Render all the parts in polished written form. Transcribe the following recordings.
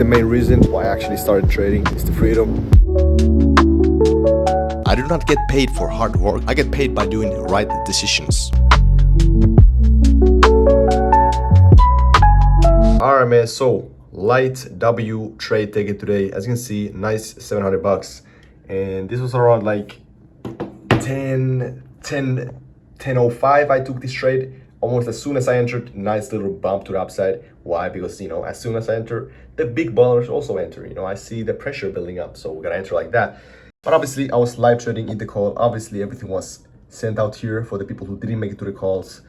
the main reason why I actually started trading. It's the freedom. I do not get paid for hard work. I get paid by doing the right decisions. Alright man, so light W trade taken today. As you can see, nice $700. And this was around like 10:05 I took this trade. Almost as soon as I entered, nice little bump to the upside. Why? Because, you know, as soon as I enter, the big ballers also enter. You know, I see the pressure building up, so we're gonna enter like that. But obviously, I was live trading in the call. Obviously, everything was sent out here for the people who didn't make it to the calls.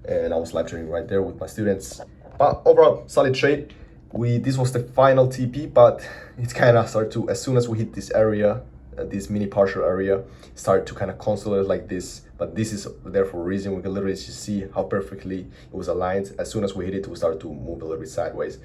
And I was live trading right there with my students. But overall, solid trade. This was the final TP, but it's kind of started to, as soon as we hit this area, this mini partial area, start to kind of consolidate like this. But this is there for a reason. We can literally just see how perfectly it was aligned. As soon as we hit it, we start to move a little bit sideways.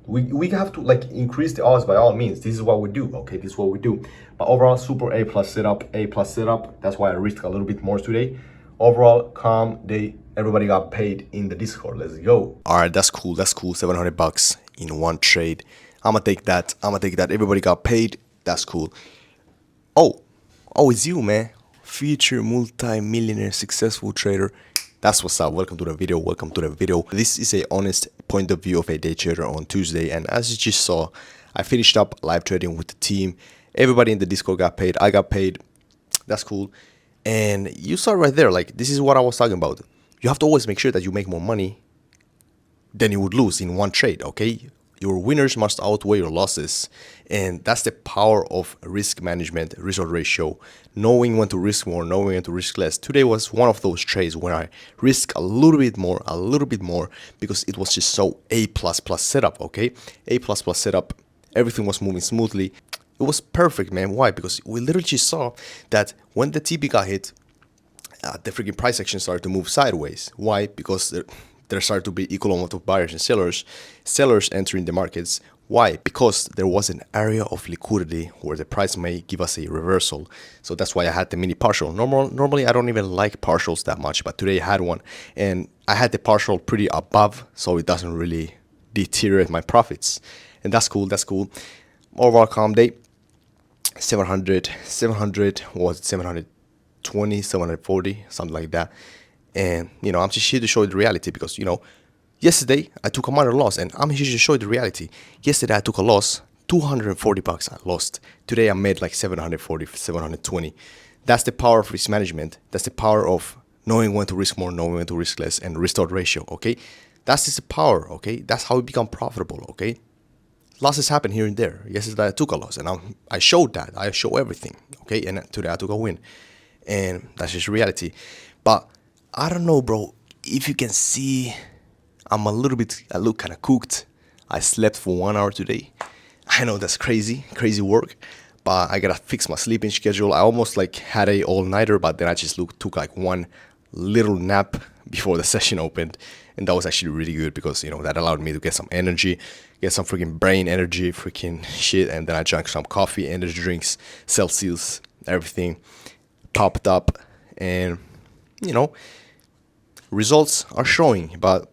We have to like increase the odds by all means. This is what we do, okay? This is what we do. But overall, super A+ setup, A+ setup. That's why I risked a little bit more today. Overall, calm day. Everybody got paid in the Discord. Let's go. All right, that's cool. That's cool. $700 in one trade. I'ma take that. Everybody got paid. That's cool. Oh, it's you, man. Future multi-millionaire successful trader. That's what's up. Welcome to the video. This is a honest point of view of a day trader on Tuesday. And as you just saw, I finished up live trading with the team. Everybody in the Discord got paid. I got paid. That's cool. And you saw right there, like, this is what I was talking about. You have to always make sure that you make more money than you would lose in one trade, okay? Your winners must outweigh your losses. And that's the power of risk management, result ratio, knowing when to risk more, knowing when to risk less. Today was one of those trades where I risked a little bit more, because it was just so A++ setup, okay? A++ setup, everything was moving smoothly. It was perfect, man. Why? Because we literally just saw that when the TP got hit, the freaking price action started to move sideways. Why? Because there started to be equal amount of buyers and sellers entering the markets. Why? Because there was an area of liquidity where the price may give us a reversal. So that's why I had the mini partial. Normally I don't even like partials that much, but today I had one, and I had the partial pretty above, so it doesn't really deteriorate my profits. And that's cool. Overall calm day. 700 was 720, 740, something like that. And, you know, I'm just here to show you the reality because, you know, yesterday I took a minor loss, and I'm here to show you the reality. Yesterday I took a loss, $240 I lost. Today I made like 740, 720. That's the power of risk management. That's the power of knowing when to risk more, knowing when to risk less, and restart ratio, okay? That's just the power, okay? That's how we become profitable, okay? Losses happen here and there. Yesterday I took a loss, and I showed that. I show everything, okay? And today I took a win. And that's just reality. But I don't know, bro, if you can see, I look kind of cooked. I slept for 1 hour today. I know that's crazy work, but I gotta fix my sleeping schedule. I almost like had a all-nighter, but then I just took like one little nap before the session opened, and that was actually really good because, you know, that allowed me to get some energy, get some freaking brain energy, freaking shit, and then I drank some coffee, energy drinks, Celsius, everything popped up, and, you know, results are showing. But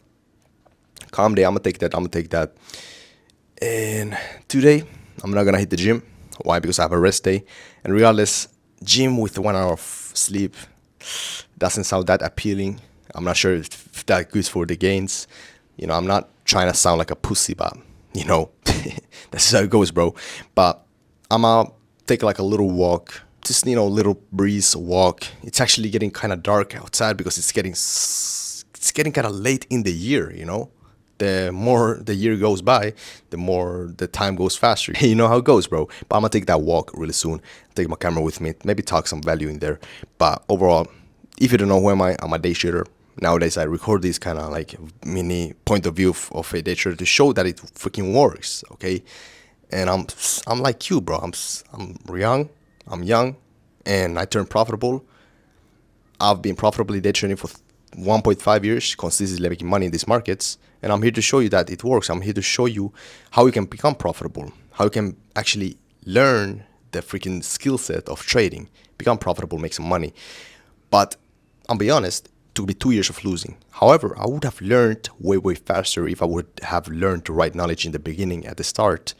calm day, I'm gonna take that. And today I'm not gonna hit the gym. Why? Because I have a rest day, and regardless, gym with 1 hour of sleep doesn't sound that appealing. I'm not sure if that good for the gains. You know, I'm not trying to sound like a pussy, but, you know, that's how it goes, bro. But I'm gonna take like a little walk, just, you know, little breeze walk. It's actually getting kind of dark outside because it's getting kind of late in the year, you know. The more the year goes by, the more the time goes faster. You know how it goes, bro. But I'm gonna take that walk really soon. Take my camera with me, maybe talk some value in there. But overall, if you don't know who am I, I'm a day trader. Nowadays I record these kind of like mini point of view of a day trader to show that it freaking works, okay? And I'm like you, bro. I'm young, and I turned profitable. I've been profitably day trading for 1.5 years, consistently making money in these markets, and I'm here to show you that it works. I'm here to show you how you can become profitable, how you can actually learn the freaking skill set of trading, become profitable, make some money. But I'll be honest, took me 2 years of losing. However, I would have learned way faster if I would have learned the right knowledge in the beginning at the start.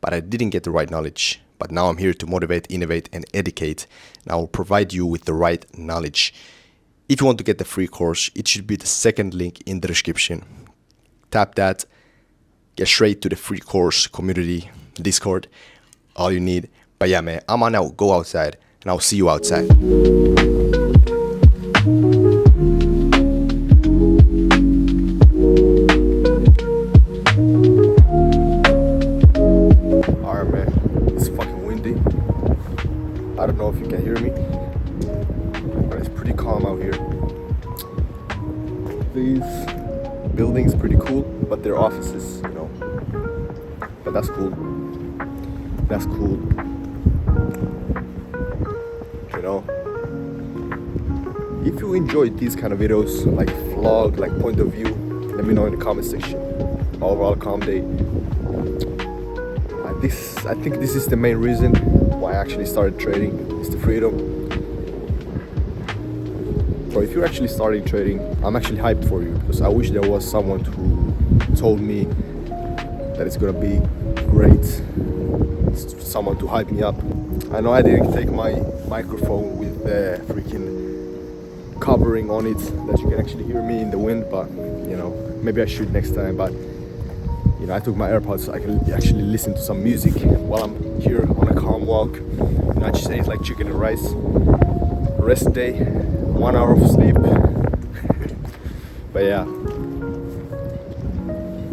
But I didn't get the right knowledge. But now I'm here to motivate, innovate, and educate. And I will provide you with the right knowledge. If you want to get the free course, it should be the second link in the description. Tap that, get straight to the free course community, Discord, all you need. But yeah, man, I'm gonna now go outside, and I'll see you outside. Alright, man, it's fucking windy. I don't know if you can hear me, but it's pretty calm out here. These buildings pretty cool, but they're offices, you know. But that's cool. That's cool. You know, if you enjoyed these kind of videos, like vlog, like point of view, let me know in the comment section. Overall calm day. I think this is the main reason why I actually started trading. It's the freedom. So if you're actually starting trading, I'm actually hyped for you, because I wish there was someone who told me that it's gonna be great, someone to hype me up. I know I didn't take my microphone with the freaking covering on it that you can actually hear me in the wind, but you know, maybe I should next time. But you know, I took my AirPods so I can actually listen to some music while I'm here on a calm walk. You know, I just ate like chicken and rice. Rest day, 1 hour of sleep. But yeah,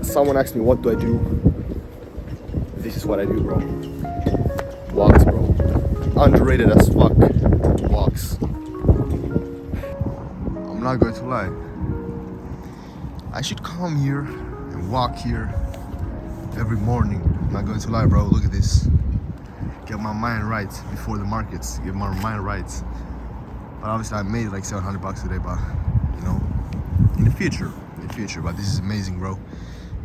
someone asked me what do I do. This is what I do, bro. Walks, bro. Underrated as fuck. Walks. I'm not going to lie. I should come here and walk here every morning. I'm not going to lie, bro. Look at this. Get my mind right before the markets. Get my mind right. But obviously I made like $700 today, but you know, in the future. But this is amazing, bro.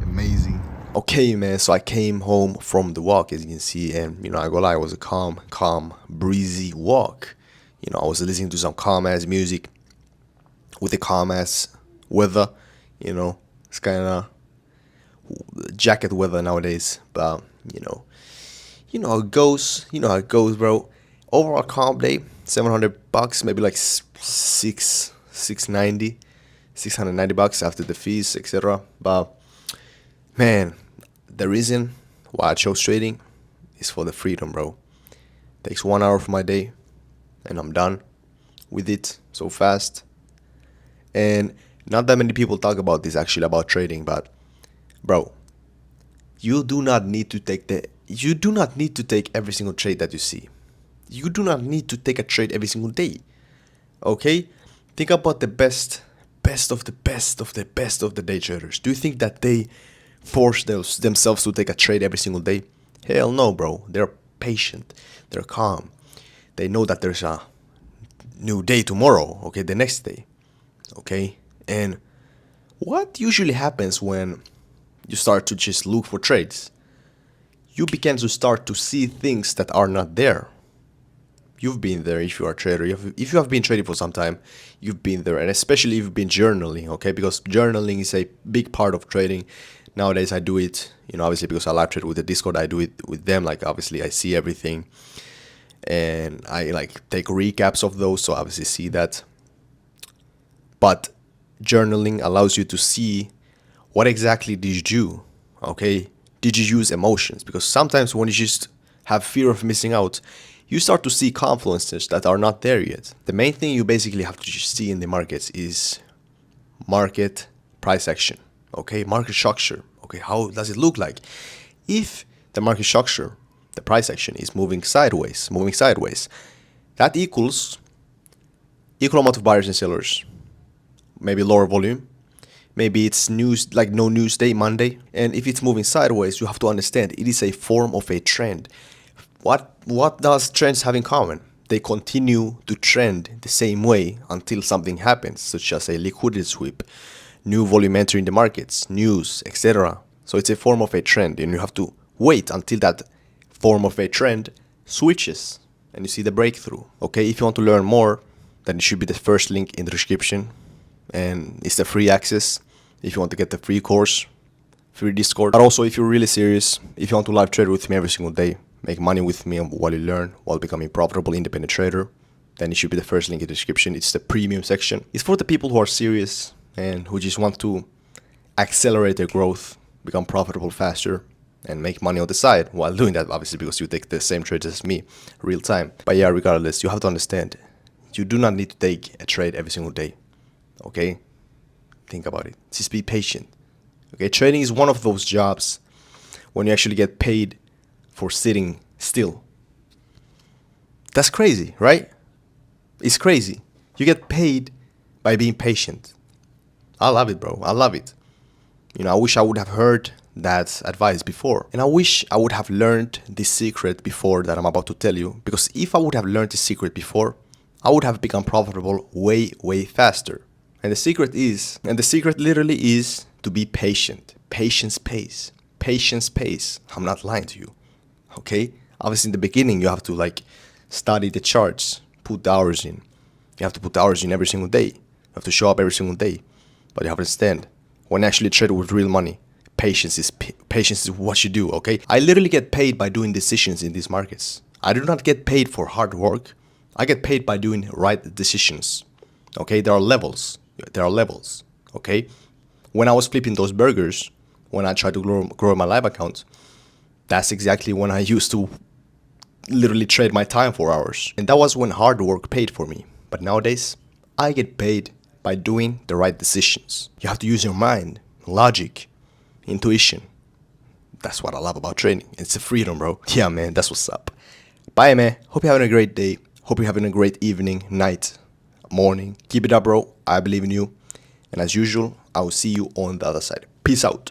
Amazing. Okay, man, so I came home from the walk, as you can see, and you know, I go lie, it was a calm, breezy walk. You know, I was listening to some calm ass music with the calm ass weather. You know, it's kind of jacket weather nowadays, but you know how it goes. You know how it goes, bro. Overall calm day, $700, maybe like $690 after the fees, etc. But man, the reason why I chose trading is for the freedom, bro. Takes 1 hour of my day, and I'm done with it so fast. And not that many people talk about this actually, about trading, but bro, you do not need to take every single trade that you see. You do not need to take a trade every single day. Okay? Think about the best of the day traders. Do you think that they force themselves to take a trade every single day? Hell no, bro. They're patient. They're calm. They know that there's a new day tomorrow, okay, the next day. Okay? And what usually happens when you start to just look for trades? You begin to start to see things that are not there. You've been there if you are a trader. If you have been trading for some time, you've been there. And especially if you've been journaling, okay? Because journaling is a big part of trading. Nowadays, I do it, you know, obviously because I live trade with the Discord, I do it with them. Like, obviously, I see everything. And I, like, take recaps of those, so obviously see that. But journaling allows you to see what exactly did you do, okay? Did you use emotions? Because sometimes when you just have fear of missing out, you start to see confluences that are not there yet. The main thing you basically have to just see in the markets is market price action, okay? Market structure, okay? How does it look like? If the market structure, the price action is moving sideways, that equals equal amount of buyers and sellers, maybe lower volume, maybe it's news, like no news day, Monday. And if it's moving sideways, you have to understand it is a form of a trend. What does trends have in common? They continue to trend the same way until something happens, such as a liquidity sweep, new volume entering the markets, news, etc. So it's a form of a trend, and you have to wait until that form of a trend switches and you see the breakthrough. Okay, if you want to learn more, then it should be the first link in the description. and it's the free access if you want to get the free course, free Discord. But also, if you're really serious, if you want to live trade with me every single day, make money with me while you learn, while becoming profitable independent trader, then it should be the first link in the description. It's the premium section. It's for the people who are serious and who just want to accelerate their growth, become profitable faster, and make money on the side while doing that, obviously, because you take the same trades as me, real time. But yeah, regardless, you have to understand, you do not need to take a trade every single day, okay? Think about it. Just be patient, okay? Trading is one of those jobs when you actually get paid for sitting still. That's crazy, right? It's crazy. You get paid by being patient. I love it, bro. I love it. You know, I wish I would have heard that advice before. And I wish I would have learned this secret before that I'm about to tell you. Because if I would have learned this secret before, I would have become profitable way, way faster. And the secret literally is to be patient. Patience pays. Patience pays. I'm not lying to you. Okay? Obviously, in the beginning, you have to like study the charts, put the hours in. You have to put the hours in every single day. You have to show up every single day. But you have to understand, when I actually trade with real money, patience is what you do, okay? I literally get paid by doing decisions in these markets. I do not get paid for hard work. I get paid by doing right decisions, okay? There are levels, okay? When I was flipping those burgers, when I tried to grow my live account, that's exactly when I used to literally trade my time for hours. And that was when hard work paid for me. But nowadays, I get paid by doing the right decisions. You have to use your mind, logic, intuition. That's what I love about trading. It's a freedom, bro. Yeah, man, that's what's up. Bye, man. Hope you're having a great day. Hope you're having a great evening, night, morning. Keep it up, bro. I believe in you. And as usual, I will see you on the other side. Peace out.